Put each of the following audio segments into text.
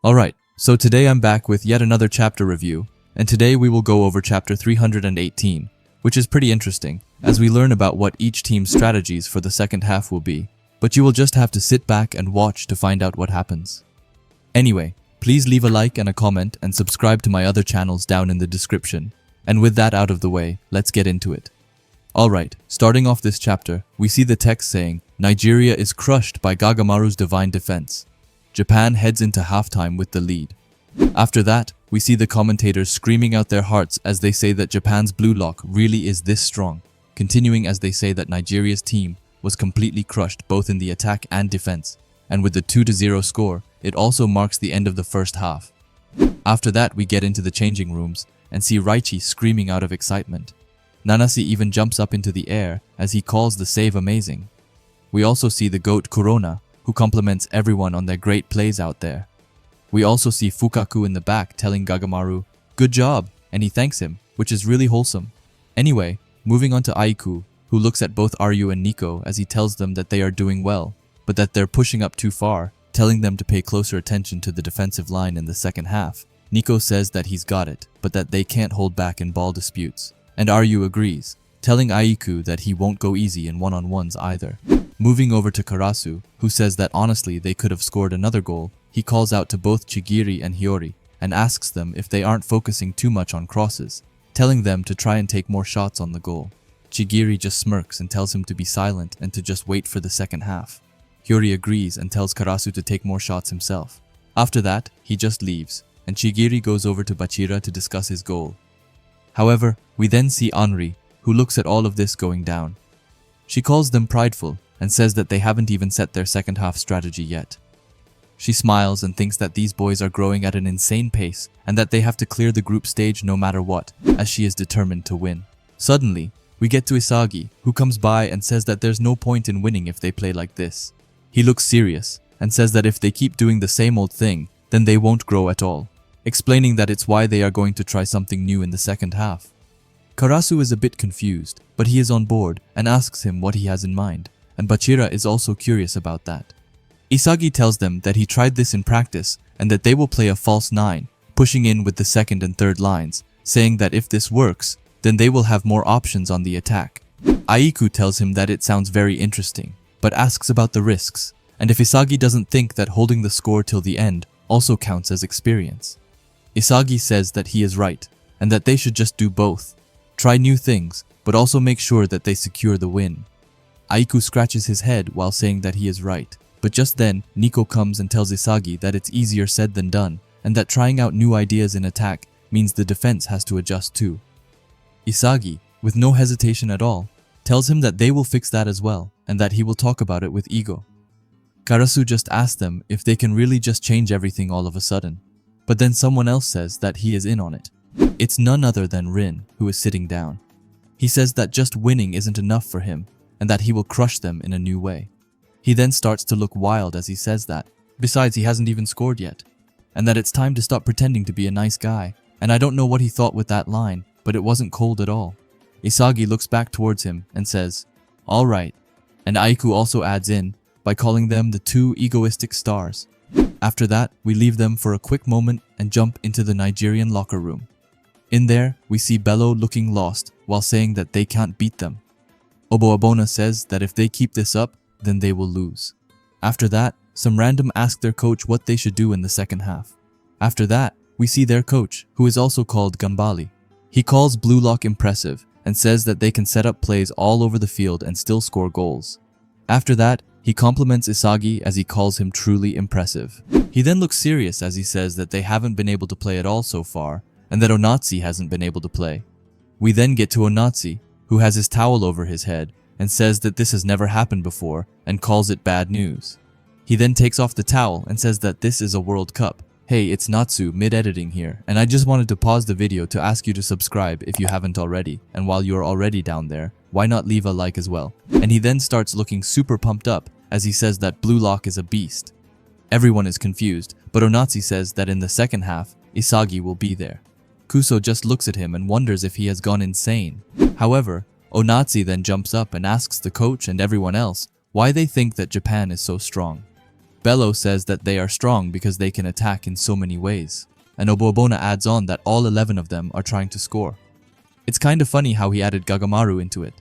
Alright, so today I'm back with yet another chapter review, and today we will go over chapter 318, which is pretty interesting, as we learn about what each team's strategies for the second half will be, but you will just have to sit back and watch to find out what happens. Anyway, please leave a like and a comment and subscribe to my other channels down in the description, and with that out of the way, let's get into it. Alright, starting off this chapter, we see the text saying, Nigeria is crushed by Gagamaru's divine defense. Japan heads into halftime with the lead. After that, we see the commentators screaming out their hearts as they say that Japan's blue lock really is this strong, continuing as they say that Nigeria's team was completely crushed both in the attack and defense, and with the 2-0 score, it also marks the end of the first half. After that, we get into the changing rooms and see Raichi screaming out of excitement. Nanase even jumps up into the air as he calls the save amazing. We also see the GOAT Corona, who compliments everyone on their great plays out there. We also see Fukaku in the back telling Gagamaru, "Good job," and he thanks him, which is really wholesome. Anyway, moving on to Aiku, who looks at both Ryu and Nico as he tells them that they are doing well, but that they're pushing up too far, telling them to pay closer attention to the defensive line in the second half. Nico says that he's got it, but that they can't hold back in ball disputes. And Ryu agrees, telling Aiku that he won't go easy in one-on-ones either. Moving over to Karasu, who says that honestly they could have scored another goal, he calls out to both Chigiri and Hiyori and asks them if they aren't focusing too much on crosses, telling them to try and take more shots on the goal. Chigiri just smirks and tells him to be silent and to just wait for the second half. Hiyori agrees and tells Karasu to take more shots himself. After that, he just leaves, and Chigiri goes over to Bachira to discuss his goal. However, we then see Anri, who looks at all of this going down. She calls them prideful and says that they haven't even set their second half strategy yet. She smiles and thinks that these boys are growing at an insane pace and that they have to clear the group stage no matter what, as she is determined to win. Suddenly, we get to Isagi, who comes by and says that there's no point in winning if they play like this. He looks serious and says that if they keep doing the same old thing, then they won't grow at all, explaining that it's why they are going to try something new in the second half. Karasu is a bit confused, but he is on board and asks him what he has in mind, and Bachira is also curious about that. Isagi tells them that he tried this in practice and that they will play a false 9, pushing in with the second and third lines, saying that if this works, then they will have more options on the attack. Aiku tells him that it sounds very interesting, but asks about the risks, and if Isagi doesn't think that holding the score till the end also counts as experience. Isagi says that he is right, and that they should just do both. Try new things, but also make sure that they secure the win. Aiku scratches his head while saying that he is right, but just then, Nico comes and tells Isagi that it's easier said than done, and that trying out new ideas in attack means the defense has to adjust too. Isagi, with no hesitation at all, tells him that they will fix that as well, and that he will talk about it with Ego. Karasu just asks them if they can really just change everything all of a sudden, but then someone else says that he is in on it. It's none other than Rin, who is sitting down. He says that just winning isn't enough for him, and that he will crush them in a new way. He then starts to look wild as he says that. Besides, he hasn't even scored yet, and that it's time to stop pretending to be a nice guy, and I don't know what he thought with that line, but it wasn't cold at all. Isagi looks back towards him and says, "Alright," and Aiku also adds in by calling them the two egoistic stars. After that, we leave them for a quick moment and jump into the Nigerian locker room. In there, we see Bello looking lost while saying that they can't beat them. Oboabona says that if they keep this up, then they will lose. After that, some random ask their coach what they should do in the second half. After that, we see their coach, who is also called Gambali. He calls Blue Lock impressive and says that they can set up plays all over the field and still score goals. After that, he compliments Isagi as he calls him truly impressive. He then looks serious as he says that they haven't been able to play at all so far, and that Onatsi hasn't been able to play. We then get to Onatsi, who has his towel over his head and says that this has never happened before and calls it bad news. He then takes off the towel and says that this is a World Cup. Hey, it's Natsu mid-editing here, and I just wanted to pause the video to ask you to subscribe if you haven't already, and while you're already down there, why not leave a like as well? And he then starts looking super pumped up as he says that Blue Lock is a beast. Everyone is confused, but Onatsi says that in the second half, Isagi will be there. Kuso just looks at him and wonders if he has gone insane. However, Onatsi then jumps up and asks the coach and everyone else why they think that Japan is so strong. Bello says that they are strong because they can attack in so many ways. And Oboabona adds on that all 11 of them are trying to score. It's kind of funny how he added Gagamaru into it.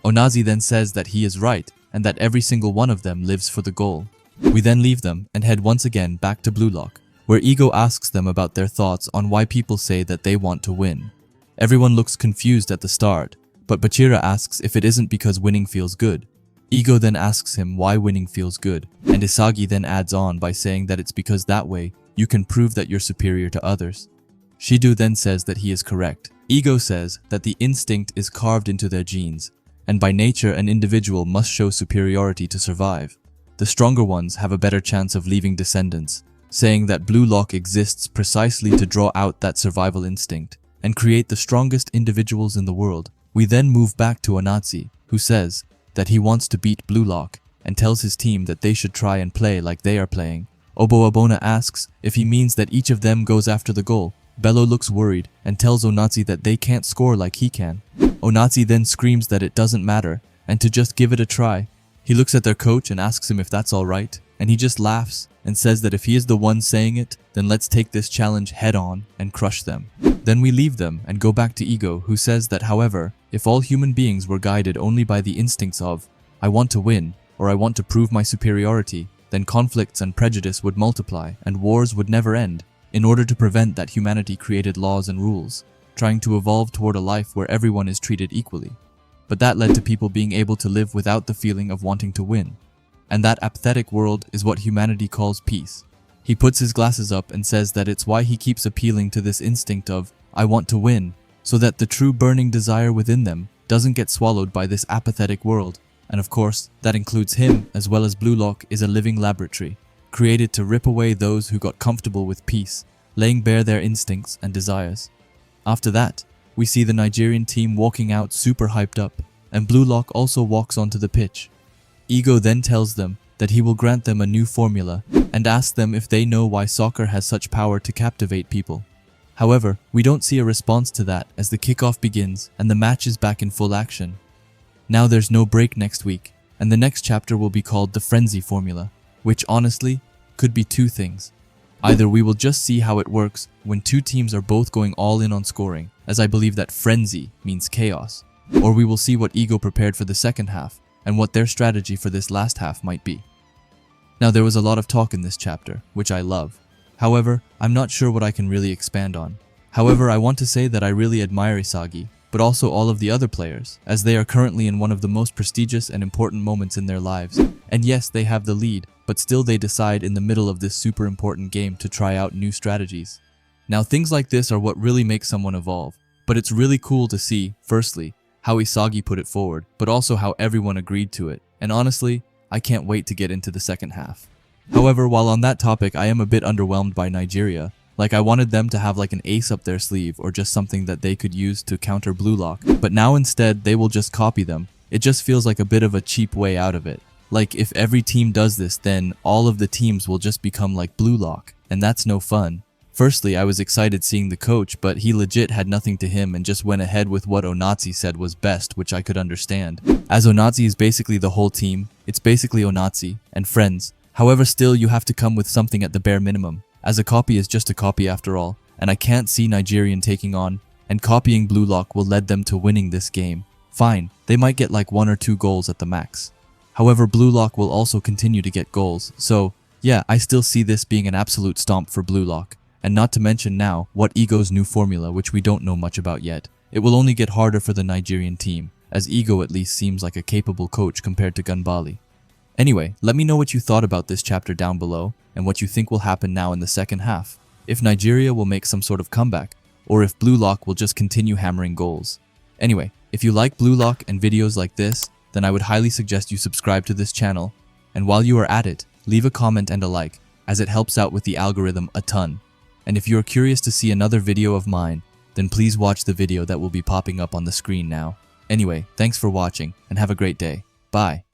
Onazi then says that he is right and that every single one of them lives for the goal. We then leave them and head once again back to Blue Lock, where Ego asks them about their thoughts on why people say that they want to win. Everyone looks confused at the start, but Bachira asks if it isn't because winning feels good. Ego then asks him why winning feels good, and Isagi then adds on by saying that it's because that way you can prove that you're superior to others. Shido then says that he is correct. Ego says that the instinct is carved into their genes, and by nature an individual must show superiority to survive. The stronger ones have a better chance of leaving descendants, saying that Blue Lock exists precisely to draw out that survival instinct and create the strongest individuals in the world. We then move back to Onazi, who says that he wants to beat Blue Lock and tells his team that they should try and play like they are playing. Oboabona asks if he means that each of them goes after the goal. Bello looks worried and tells Onazi that they can't score like he can. Onazi then screams that it doesn't matter and to just give it a try. He looks at their coach and asks him if that's alright, and he just laughs and says that if he is the one saying it, then let's take this challenge head on and crush them. Then we leave them and go back to Ego, who says that however, if all human beings were guided only by the instincts of, I want to win, or I want to prove my superiority, then conflicts and prejudice would multiply and wars would never end. In order to prevent that, humanity created laws and rules, trying to evolve toward a life where everyone is treated equally. But that led to people being able to live without the feeling of wanting to win. And that apathetic world is what humanity calls peace. He puts his glasses up and says that it's why he keeps appealing to this instinct of, I want to win, so that the true burning desire within them doesn't get swallowed by this apathetic world. And of course, that includes him, as well as Blue Lock is a living laboratory, created to rip away those who got comfortable with peace, laying bare their instincts and desires. After that, we see the Nigerian team walking out super hyped up, and Blue Lock also walks onto the pitch. Ego then tells them that he will grant them a new formula and asks them if they know why soccer has such power to captivate people. However, we don't see a response to that as the kickoff begins and the match is back in full action. Now there's no break next week, and the next chapter will be called the Frenzy Formula, which honestly could be two things. Either we will just see how it works when two teams are both going all in on scoring, as I believe that frenzy means chaos, or we will see what Ego prepared for the second half and what their strategy for this last half might be. Now there was a lot of talk in this chapter, which I love. However, I'm not sure what I can really expand on. However, I want to say that I really admire Isagi, but also all of the other players, as they are currently in one of the most prestigious and important moments in their lives. And yes, they have the lead, but still they decide in the middle of this super important game to try out new strategies. Now things like this are what really make someone evolve, but it's really cool to see, firstly, how Isagi put it forward, but also how everyone agreed to it. And honestly, I can't wait to get into the second half. However, while on that topic, I am a bit underwhelmed by Nigeria. Like, I wanted them to have like an ace up their sleeve or just something that they could use to counter Blue Lock, but now instead they will just copy them. It just feels like a bit of a cheap way out of it. Like, if every team does this, then all of the teams will just become like Blue Lock, and that's no fun. Firstly, I was excited seeing the coach, but he legit had nothing to him and just went ahead with what Onazi said was best, which I could understand. As Onazi is basically the whole team, it's basically Onazi and friends. However, still you have to come with something at the bare minimum, as a copy is just a copy after all, and I can't see Nigerian taking on, and copying Blue Lock will lead them to winning this game. Fine, they might get like 1 or 2 goals at the max. However, Blue Lock will also continue to get goals, so yeah, I still see this being an absolute stomp for Blue Lock. And not to mention now, what Ego's new formula, which we don't know much about yet. It will only get harder for the Nigerian team, as Ego at least seems like a capable coach compared to Gunbali. Anyway, let me know what you thought about this chapter down below, and what you think will happen now in the second half. If Nigeria will make some sort of comeback, or if Blue Lock will just continue hammering goals. Anyway, if you like Blue Lock and videos like this, then I would highly suggest you subscribe to this channel, and while you are at it, leave a comment and a like, as it helps out with the algorithm a ton. And if you are curious to see another video of mine, then please watch the video that will be popping up on the screen now. Anyway, thanks for watching, and have a great day. Bye.